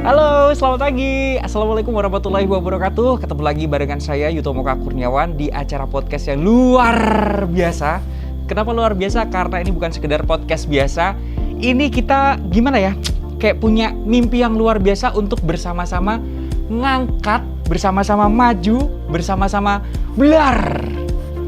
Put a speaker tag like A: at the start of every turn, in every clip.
A: Halo, selamat pagi. Assalamualaikum warahmatullahi wabarakatuh. Ketemu lagi barengan saya Yutomoka Kurniawan di acara podcast yang luar biasa. Kenapa luar biasa? Karena ini bukan sekedar podcast biasa. Ini kita gimana ya? Kayak punya mimpi yang luar biasa untuk bersama-sama ngangkat, bersama-sama maju, bersama-sama blar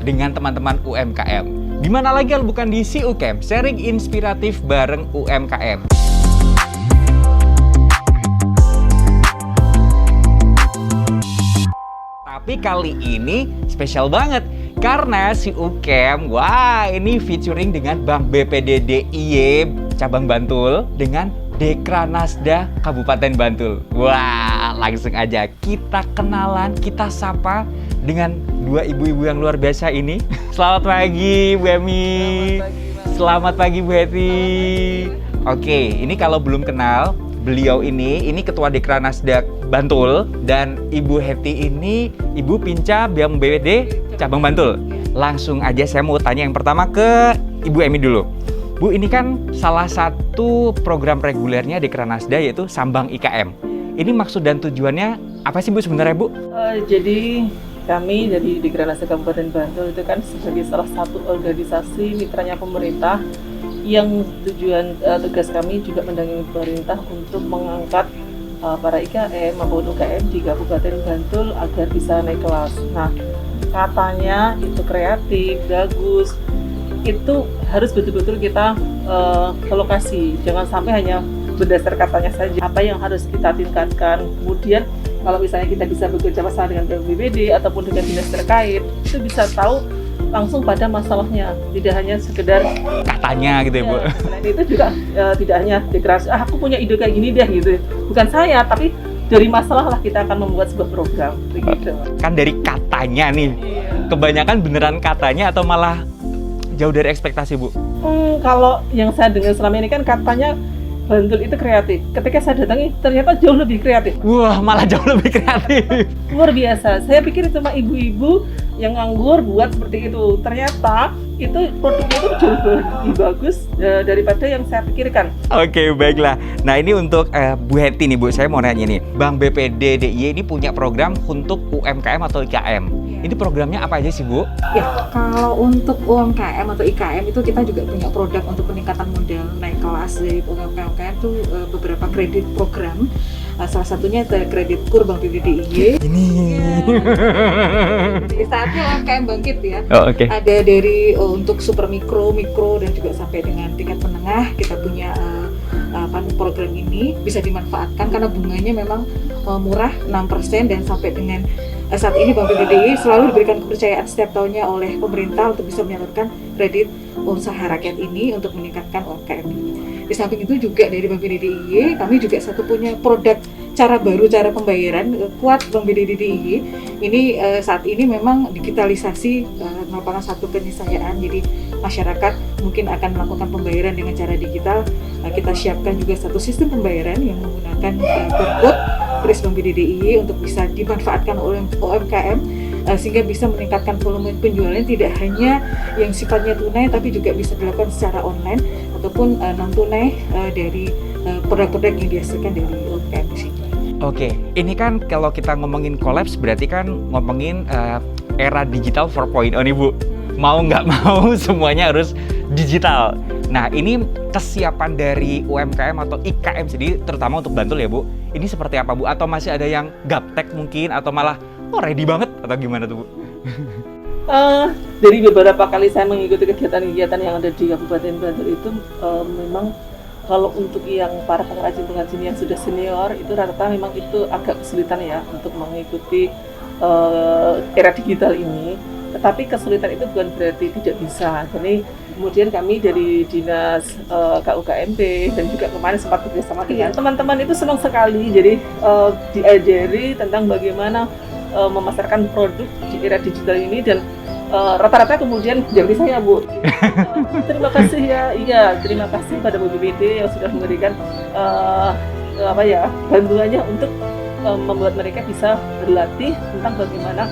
A: dengan teman-teman UMKM. Dimana lagi kalau bukan di SIUKM, sharing inspiratif bareng UMKM. Tapi kali ini spesial banget karena SIUKM, wah ini featuring dengan Bank BPD DIY Cabang Bantul dengan Dekranasda Kabupaten Bantul. Wah, langsung aja kita kenalan, kita sapa dengan dua ibu-ibu yang luar biasa ini. Selamat pagi Bu Emi. Selamat pagi Bu Heti. Oke, ini kalau belum kenal, beliau ini Ketua Dekranasda Bantul dan Ibu Heti ini Ibu Pinca Bank BPD Cabang Bantul. Langsung aja saya mau tanya yang pertama ke Ibu Emi dulu. Bu, ini kan salah satu program regulernya Dekranasda yaitu Sambang IKM. Ini maksud dan tujuannya apa sih Bu sebenarnya Bu?
B: Jadi kami dari Dekranasda Kabupaten Bantul itu kan sebagai salah satu organisasi mitranya pemerintah yang tugas kami juga mendampingi pemerintah untuk mengangkat para IKM maupun UKM di Kabupaten Bantul agar bisa naik kelas. Nah, katanya itu kreatif, bagus, itu harus betul-betul kita ke lokasi. Jangan sampai hanya berdasar katanya saja. Apa yang harus kita tingkatkan. Kemudian kalau misalnya kita bisa bekerja sama dengan BPD ataupun dengan dinas terkait, itu bisa tahu langsung pada masalahnya, tidak hanya sekedar
A: katanya gitu ya Bu.
B: Selain itu juga tidak hanya deklarasi, aku punya ide kayak gini deh gitu. Bukan saya, tapi dari masalah lah kita akan membuat sebuah program begitu.
A: Kan dari katanya nih, kebanyakan beneran katanya atau malah jauh dari ekspektasi Bu?
B: Kalau yang saya dengar selama ini kan katanya Bantul itu kreatif. Ketika saya datangi ternyata jauh lebih kreatif.
A: Wah, malah jauh lebih kreatif.
B: Luar biasa. Saya pikir itu cuma ibu-ibu yang nganggur buat seperti itu. Ternyata itu produknya itu jauh lebih bagus daripada yang saya pikirkan.
A: Oke, baiklah. Nah, ini untuk Bu Heti nih Bu, saya mau nanya nih. Bank BPD DIY ini punya program untuk UMKM atau IKM. Ini programnya apa aja sih Bu?
C: Ya, kalau untuk UMKM atau IKM itu kita juga punya produk untuk peningkatan modal naik kelas dari UMKM itu beberapa kredit program. Salah satunya kredit KUR Bank BPD DIY.
A: Ini.
C: Jadi saatnya UMKM bangkit ya.
A: Oh, oke.
C: Ada dari untuk super mikro dan juga sampai dengan tingkat menengah kita punya program ini bisa dimanfaatkan karena bunganya memang murah 6% dan sampai dengan saat ini Bank BPD selalu diberikan kepercayaan setiap tahunnya oleh pemerintah untuk bisa menyalurkan kredit usaha rakyat ini untuk meningkatkan UMKM. Di samping itu juga dari Bank BPD DIY kami juga punya produk cara baru cara pembayaran kuat Bank BPD DIY. Ini saat ini memang digitalisasi merupakan satu keniscayaan, jadi masyarakat mungkin akan melakukan pembayaran dengan cara digital. Kita siapkan juga satu sistem pembayaran yang menggunakan barcode kris Bank BPD DIY untuk bisa dimanfaatkan oleh UMKM sehingga bisa meningkatkan volume penjualan tidak hanya yang sifatnya tunai tapi juga bisa dilakukan secara online ataupun non tunai dari produk-produk yang dihasilkan dari UMKM di sini.
A: Oke, ini kan kalau kita ngomongin collapse berarti kan ngomongin era digital 4.0 nih Bu. Mau nggak mau semuanya harus digital. Nah, ini kesiapan dari UMKM atau IKM sendiri terutama untuk Bantul ya Bu. Ini seperti apa Bu? Atau masih ada yang gaptek mungkin atau malah ready banget atau gimana tuh Bu?
B: Dari beberapa kali saya mengikuti kegiatan-kegiatan yang ada di Kabupaten Bantul itu memang kalau untuk yang para pengrajin-pengrajin yang sudah senior itu rata-rata memang itu agak kesulitan ya untuk mengikuti era digital ini. Tetapi kesulitan itu bukan berarti tidak bisa. Jadi kemudian kami dari dinas KUKMP dan juga kemarin sempat bekerjasama dengan teman-teman itu senang sekali. Jadi diajari tentang bagaimana memasarkan produk di era digital ini dan rata-rata kemudian jadi saya Bu. Terima kasih ya, terima kasih pada Bu BPD yang sudah memberikan bantuannya untuk membuat mereka bisa berlatih tentang bagaimana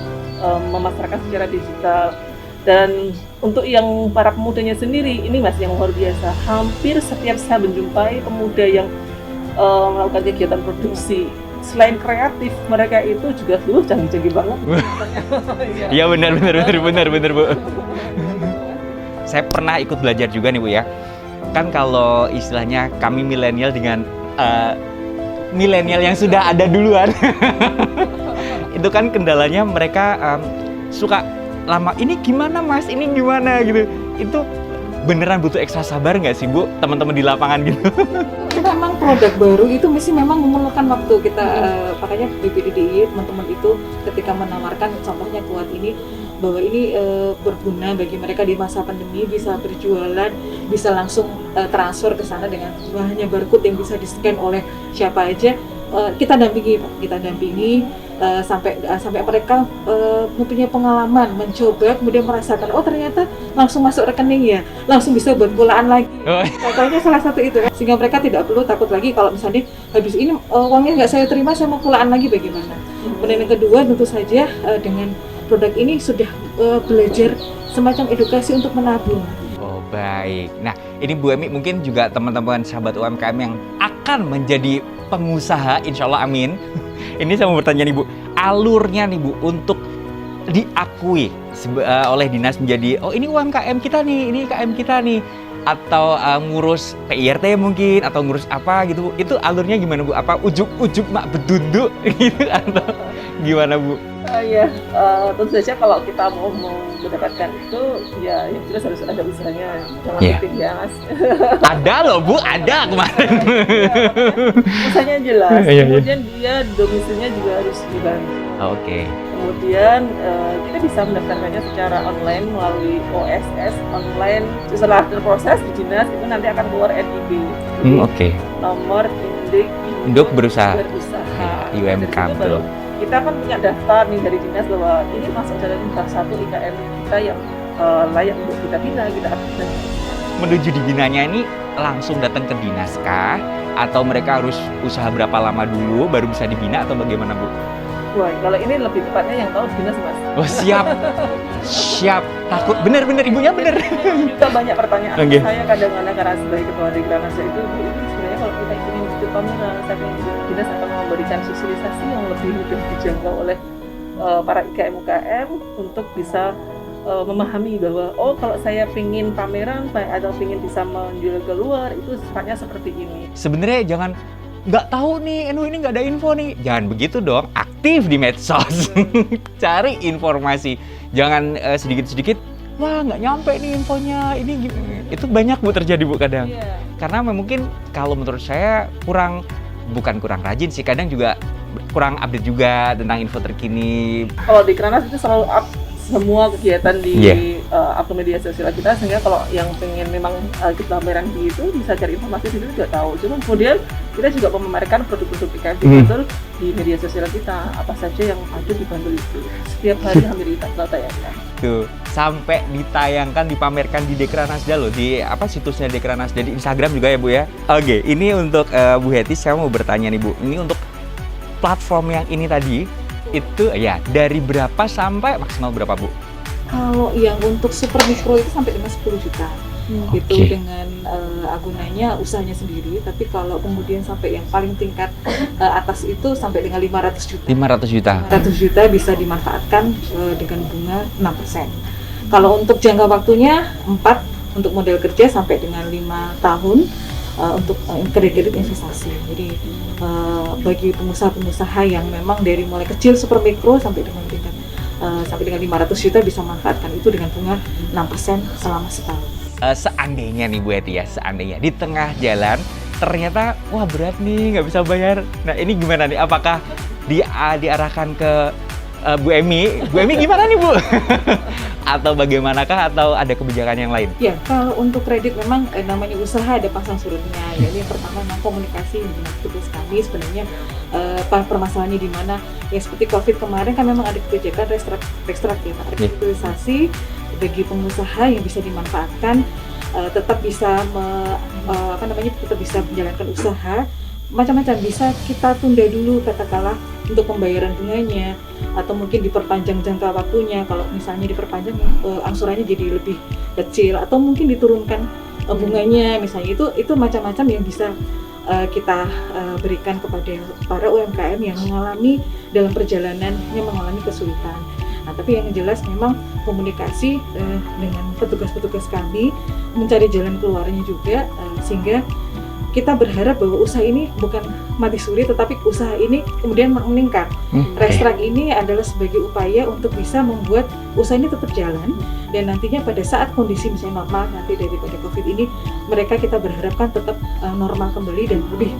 B: memasarkan secara digital. Dan untuk yang para pemudanya sendiri, ini Mas yang luar biasa. Hampir setiap saya menjumpai pemuda yang melakukan kegiatan produksi, selain kreatif, mereka itu juga canggih-canggih banget.
A: Iya benar Bu. Saya pernah ikut belajar juga nih Bu ya. Kan kalau istilahnya kami milenial dengan milenial yang sudah ada duluan. Itu kan kendalanya mereka suka lama, ini gimana Mas, ini gimana gitu. Itu beneran butuh ekstra sabar nggak sih Bu, teman-teman di lapangan gitu?
C: Memang produk baru itu mesti memang memerlukan waktu. Kita makanya BPDDIY teman-teman itu ketika menawarkan contohnya kuat ini, bahwa ini berguna bagi mereka di masa pandemi, bisa berjualan, bisa langsung transfer ke sana dengan hanya barcode yang bisa di-scan oleh siapa aja. Kita dampingi sampai mereka mempunyai pengalaman, mencoba, kemudian merasakan, oh ternyata langsung masuk rekening ya, langsung bisa buat pulaan lagi. Contohnya salah satu itu, sehingga mereka tidak perlu takut lagi kalau misalnya habis ini uangnya nggak saya terima, saya mau pulaan lagi bagaimana. Kemudian yang kedua tentu saja dengan produk ini sudah belajar semacam edukasi untuk menabung.
A: Oh baik. Nah ini Bu Emi mungkin juga teman-teman sahabat UMKM yang akan menjadi pengusaha, insya Allah amin. Ini saya mau bertanya nih Bu, alurnya nih Bu untuk diakui oleh dinas menjadi, oh ini UMKM kita nih, ini KM kita nih, atau ngurus PIRT mungkin, atau ngurus apa gitu, itu alurnya gimana Bu? Apa ujuk-ujuk mak bedunduk gitu atau gimana Bu?
B: Tentu saja kalau kita mau mendapatkan itu, ya yang jelas harus ada usahanya, jangan fiktif ya Mas.
A: Ada loh Bu, ada kemarin.
B: Usahanya jelas, kemudian dia domisilinya juga harus dibantu.
A: Oke.
B: Kemudian kita bisa mendaftarkannya secara online melalui OSS online. Setelah terproses di dinas itu nanti akan keluar NIB.
A: Oke.
B: Nomor induk
A: berusaha.
B: UMK betul. Kita kan punya daftar nih dari dinas bahwa ini masuk dalam salah satu IKM kita yang layak untuk kita bina, kita aktifkan.
A: Menuju dibinanya ini langsung datang ke dinas kah? Atau mereka harus usaha berapa lama dulu baru bisa dibina atau bagaimana Bu?
B: Wah, kalau ini lebih tepatnya yang tahu dinas Mas.
A: Oh siap. Takut bener ibunya bener.
B: Kita banyak pertanyaan. Saya kadang-kadang karena sebagai ketua Dekranasda itu sebenarnya kalau kita ingin hidup pameran, saya dinas akan memberikan sosialisasi yang lebih mudah dijangkau oleh para IKM UKM untuk bisa memahami bahwa oh kalau saya pingin pameran atau pingin bisa menjual keluar itu sifatnya seperti ini.
A: Sebenarnya jangan nggak tahu nih, ini nggak ada info nih. Jangan begitu dong, aktif di medsos, cari informasi. Jangan sedikit-sedikit, wah nggak nyampe nih infonya. Ini itu banyak Bu terjadi Bu kadang. Karena mungkin kalau menurut saya bukan kurang rajin sih, kadang juga kurang update juga tentang info terkini.
B: Kalau di Kranas itu selalu up semua kegiatan di akun media sosial kita, sehingga kalau yang pengen memang kita pameran gitu bisa cari informasi di situ juga tahu. Cuma kemudian kita juga memamerkan produk-produk IKM Bantul di media sosial kita, apa saja yang ada di Bantul itu. Setiap hari hampir kita tayangkan. Tuh,
A: sampai ditayangkan, dipamerkan di Dekranasda loh, di situsnya Dekranasda, di Instagram juga ya Bu ya. Oke, ini untuk Bu Heti, saya mau bertanya nih Bu, ini untuk platform yang ini tadi, itu ya dari berapa sampai maksimal berapa Bu?
C: Kalau yang untuk super mikro itu sampai dengan 10 juta. Itu dengan agunannya usahanya sendiri, tapi kalau kemudian sampai yang paling tingkat atas itu sampai dengan 500 juta. 500 juta bisa dimanfaatkan dengan bunga 6%. Kalau untuk jangka waktunya 4, untuk model kerja sampai dengan 5 tahun untuk kredit investasi. Jadi bagi pengusaha-pengusaha yang memang dari mulai kecil super mikro sampai dengan tingkat sampai dengan 500 juta bisa manfaatkan itu dengan bunga 6% selama setahun.
A: Seandainya nih Bu Heti ya, seandainya di tengah jalan ternyata wah berat nih nggak bisa bayar. Nah ini gimana nih? Apakah diarahkan ke Bu Emi? Bu Emi gimana nih Bu? Atau bagaimanakah? Atau ada kebijakan yang lain?
C: Ya kalau untuk kredit memang namanya usaha ada pasang surutnya. Jadi yang pertama memang komunikasi dengan tugas kami sebenarnya permasalahannya di mana ya seperti COVID kemarin kan memang ada kebijakan restrukturisasi bagi pengusaha yang bisa dimanfaatkan tetap bisa tetap bisa menjalankan usaha macam-macam, bisa kita tunda dulu katakanlah untuk pembayaran bunganya, atau mungkin diperpanjang jangka waktunya. Kalau misalnya diperpanjang angsurannya jadi lebih kecil, atau mungkin diturunkan bunganya misalnya, itu macam-macam yang bisa kita berikan kepada para UMKM yang dalam perjalanannya mengalami kesulitan. Nah, tapi yang jelas memang komunikasi dengan petugas-petugas kami, mencari jalan keluarnya juga, sehingga kita berharap bahwa usaha ini bukan mati suri, tetapi usaha ini kemudian meningkat. Restrek ini adalah sebagai upaya untuk bisa membuat usaha ini tetap jalan, dan nantinya pada saat kondisi misalnya normal nanti daripada COVID ini, mereka kita berharapkan tetap normal kembali dan lebih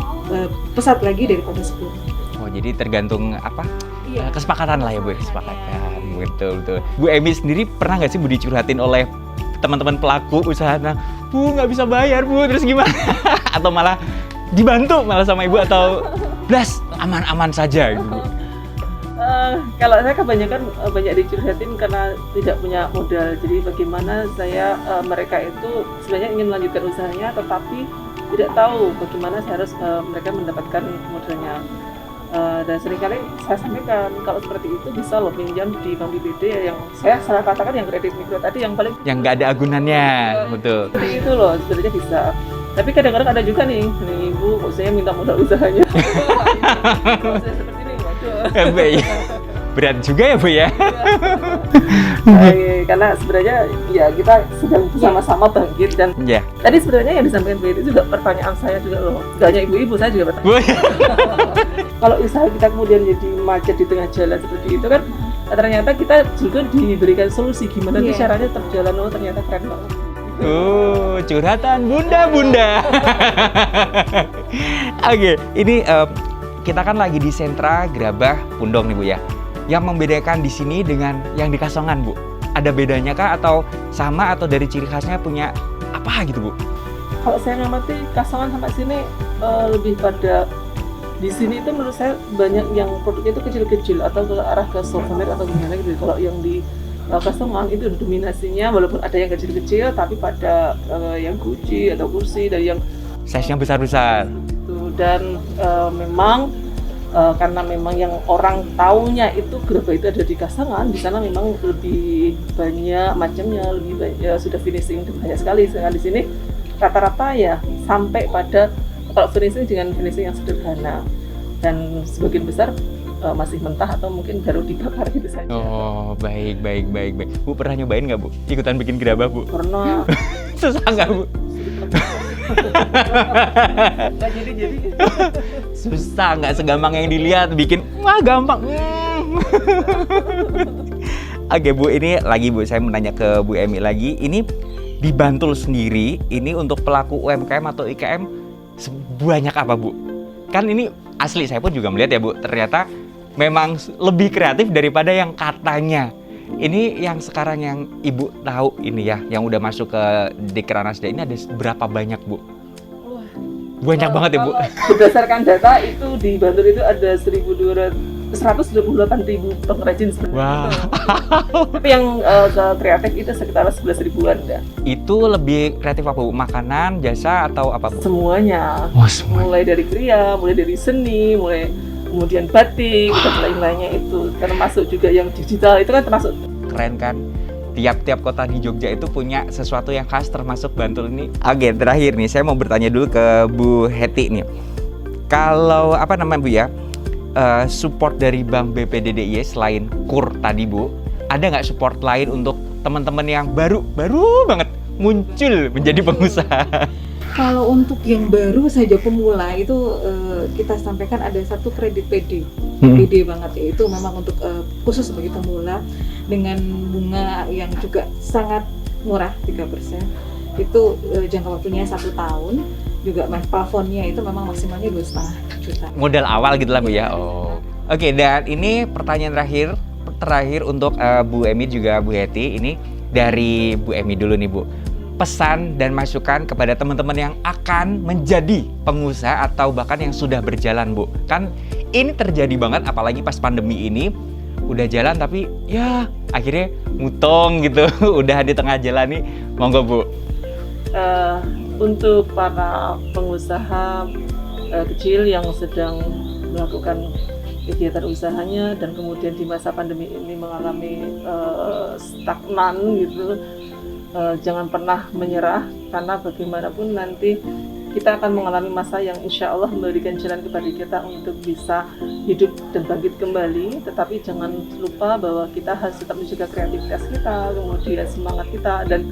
C: pesat lagi daripada sebelumnya.
A: Oh, jadi tergantung apa?
C: Iya.
A: Kesepakatan lah ya Bu, kesepakatan. Betul. Bu Emi sendiri pernah nggak sih Bu dicurhatin oleh teman-teman pelaku usaha? Nah, Bu nggak bisa bayar Bu, terus gimana? Atau malah dibantu malah sama Ibu, atau blas aman-aman saja gitu Bu?
B: Kalau saya kebanyakan banyak dicurhatin karena tidak punya modal. Jadi bagaimana mereka itu sebenarnya ingin melanjutkan usahanya, tetapi tidak tahu bagaimana mereka mendapatkan modalnya. Dan seringkali saya sampaikan kalau seperti itu bisa loh pinjam di Bank BPD yang saya katakan yang kredit mikro tadi yang paling
A: Yang nggak ada agunannya, betul.
B: seperti itu loh, sebenarnya bisa. Tapi kadang-kadang ada juga nih Ibu, kok saya minta modal usahanya. Kalau saya seperti ini, waduh.
A: Berat juga ya Bu ya.
B: Karena sebenarnya ya kita sedang bersama-sama bangkit, dan tadi sebenarnya yang disampaikan Bu itu juga pertanyaan saya juga loh. Gak hanya ibu-ibu, saya juga bertanya. Kalau usaha kita kemudian jadi macet di tengah jalan seperti itu kan, ternyata kita juga diberikan solusi gimana sih caranya terjalan. Oh ternyata keren banget.
A: Curhatan bunda-bunda. Oke, ini kita kan lagi di sentra Gerabah Pundong nih Bu ya. Yang membedakan di sini dengan yang di Kasongan Bu, ada bedanya kah atau sama, atau dari ciri khasnya punya apa gitu Bu?
B: Kalau saya ngamati Kasongan sampai sini lebih pada di sini itu menurut saya banyak yang produknya itu kecil-kecil atau ke arah ke souvenir atau gimana gitu. Kalau yang di Kasongan itu dominasinya walaupun ada yang kecil-kecil, tapi pada yang kunci atau kursi dan yang
A: size-nya besar-besar.
B: Dan memang karena memang yang orang taunya itu Gerabah itu ada di Kasongan, di sana memang lebih banyak macamnya, lebih banyak, sudah finishing banyak sekali. Sedangkan di sini rata-rata ya sampai pada kalau finishing dengan finishing yang sederhana, dan sebagian besar masih mentah atau mungkin baru dibakar gitu saja.
A: Oh, baik. Bu pernah nyobain nggak Bu? Ikutan bikin gerabah Bu?
B: Pernah.
A: Susah nggak Bu?
B: Nggak jadi.
A: Susah, nggak segampang yang dilihat. Bikin, wah gampang. Oke Bu, ini lagi Bu, saya mau nanya ke Bu Emi lagi. Ini di Bantul sendiri, ini untuk pelaku UMKM atau IKM sebanyak apa Bu? Kan ini asli, saya pun juga melihat ya Bu, ternyata memang lebih kreatif daripada yang katanya. Ini yang sekarang yang Ibu tahu ini ya, yang udah masuk ke Dekranasda ini ada berapa banyak Bu? Banyak banget ya Bu?
B: Berdasarkan data itu di Bantul itu ada 128.000 pengrajin sebenarnya.
A: Wow.
B: Tapi yang kreatif itu sekitar 11.000-an dah.
A: Itu lebih kreatif apa Bu? Makanan, jasa, atau apa Bu?
B: Semuanya.
A: Semuanya.
B: Mulai dari kriya, mulai dari seni, kemudian batik, dan lain-lainnya itu. Termasuk juga yang digital, itu kan termasuk.
A: Keren kan? Tiap-tiap kota di Jogja itu punya sesuatu yang khas, termasuk Bantul ini. Oke, terakhir nih, saya mau bertanya dulu ke Bu Heti nih. Kalau Bu ya, support dari Bank BPD.DIY selain KUR tadi Bu, ada nggak support lain untuk teman-teman yang baru banget muncul menjadi pengusaha?
C: Kalau untuk yang baru saja pemula itu kita sampaikan ada satu kredit PD banget ya, itu memang untuk khusus bagi pemula dengan bunga yang juga sangat murah 3%. Itu jangka waktunya 1 tahun, juga plafonnya itu memang maksimalnya 2,5 juta.
A: Modal awal gitu lah Bu ya. Oke, dan ini pertanyaan terakhir untuk Bu Emi juga Bu Heti. Ini dari Bu Emi dulu nih Bu. Pesan dan masukan kepada teman-teman yang akan menjadi pengusaha atau bahkan yang sudah berjalan Bu. Kan ini terjadi banget apalagi pas pandemi ini, udah jalan tapi ya akhirnya mutong gitu. Udah di tengah jalan nih, monggo Bu.
B: Untuk para pengusaha kecil yang sedang melakukan kegiatan usahanya, dan kemudian di masa pandemi ini mengalami stagnan gitu. Jangan pernah menyerah, karena bagaimanapun nanti kita akan mengalami masa yang insya Allah memberikan jalan kepada kita untuk bisa hidup dan bangkit kembali. Tetapi jangan lupa bahwa kita harus tetap menjaga kreativitas kita, kemudian semangat kita, dan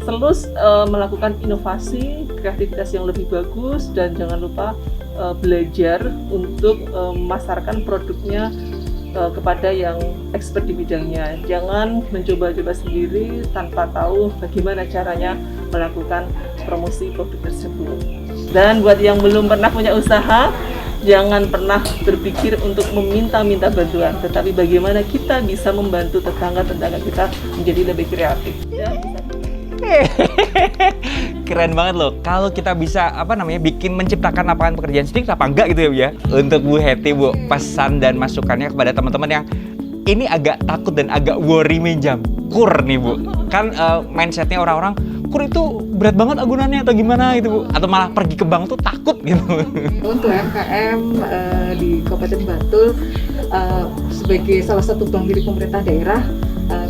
B: selalu melakukan inovasi, kreativitas yang lebih bagus, dan jangan lupa belajar untuk memasarkan produknya kepada yang expert di bidangnya. Jangan mencoba-coba sendiri tanpa tahu bagaimana caranya melakukan promosi produk tersebut. Dan buat yang belum pernah punya usaha, jangan pernah berpikir untuk meminta-minta bantuan, tetapi bagaimana kita bisa membantu tetangga-tetangga kita menjadi lebih kreatif. Ya, bisa.
A: Keren banget loh, kalau kita bisa bikin menciptakan lapangan pekerjaan sedikit apa enggak gitu ya Bu ya. Untuk Bu Hetty Bu, pesan dan masukannya kepada teman-teman yang ini agak takut dan agak worry minjam kur nih Bu. Kan mindsetnya orang-orang kur itu berat banget agunannya atau gimana gitu Bu, atau malah pergi ke bank tuh takut gitu.
C: Untuk UMKM di Kabupaten Bantul, sebagai salah satu bank milik pemerintah daerah,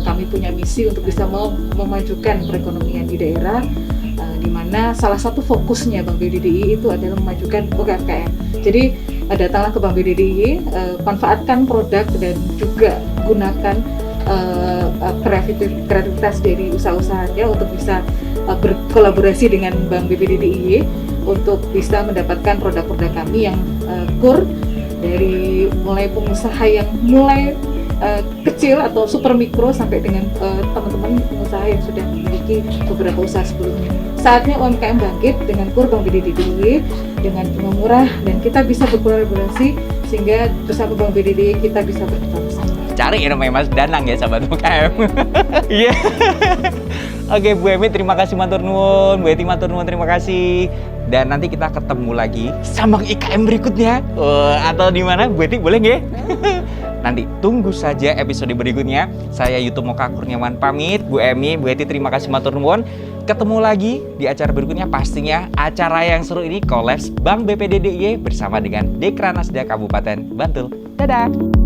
C: kami punya misi untuk bisa memajukan perekonomian di daerah, di mana salah satu fokusnya Bank BDDIY itu adalah memajukan UMKM. Jadi datanglah ke Bank BDDIY, manfaatkan produk dan juga gunakan kreativitas dari usaha-usahanya untuk bisa berkolaborasi dengan Bank BPDDIY untuk bisa mendapatkan produk-produk kami yang kur, dari mulai pengusaha yang mulai kecil atau super mikro sampai dengan teman-teman pengusaha yang sudah memiliki beberapa usaha sebelumnya. Saatnya UMKM bangkit dengan kur Bank BDDIY dengan bunga murah, dan kita bisa berkolaborasi sehingga bersama Bank BDDIY kita bisa berkembang bersama.
A: Cari ya namanya Mas Danang ya sahabat UMKM. Iya. Oke Bu Emi, terima kasih matur nuwun. Bu Hetty matur nuwun, terima kasih. Dan nanti kita ketemu lagi sama IKM berikutnya. Atau di mana Bu Hetty, boleh nggak? Nanti tunggu saja episode berikutnya. Saya YouTube Moka Kurniawan pamit. Bu Emi, Bu Hetty, terima kasih matur nuwun. Ketemu lagi di acara berikutnya, pastinya acara yang seru ini kolaps Bank BPDDIY bersama dengan Dekranasda Kabupaten Bantul. Dadah.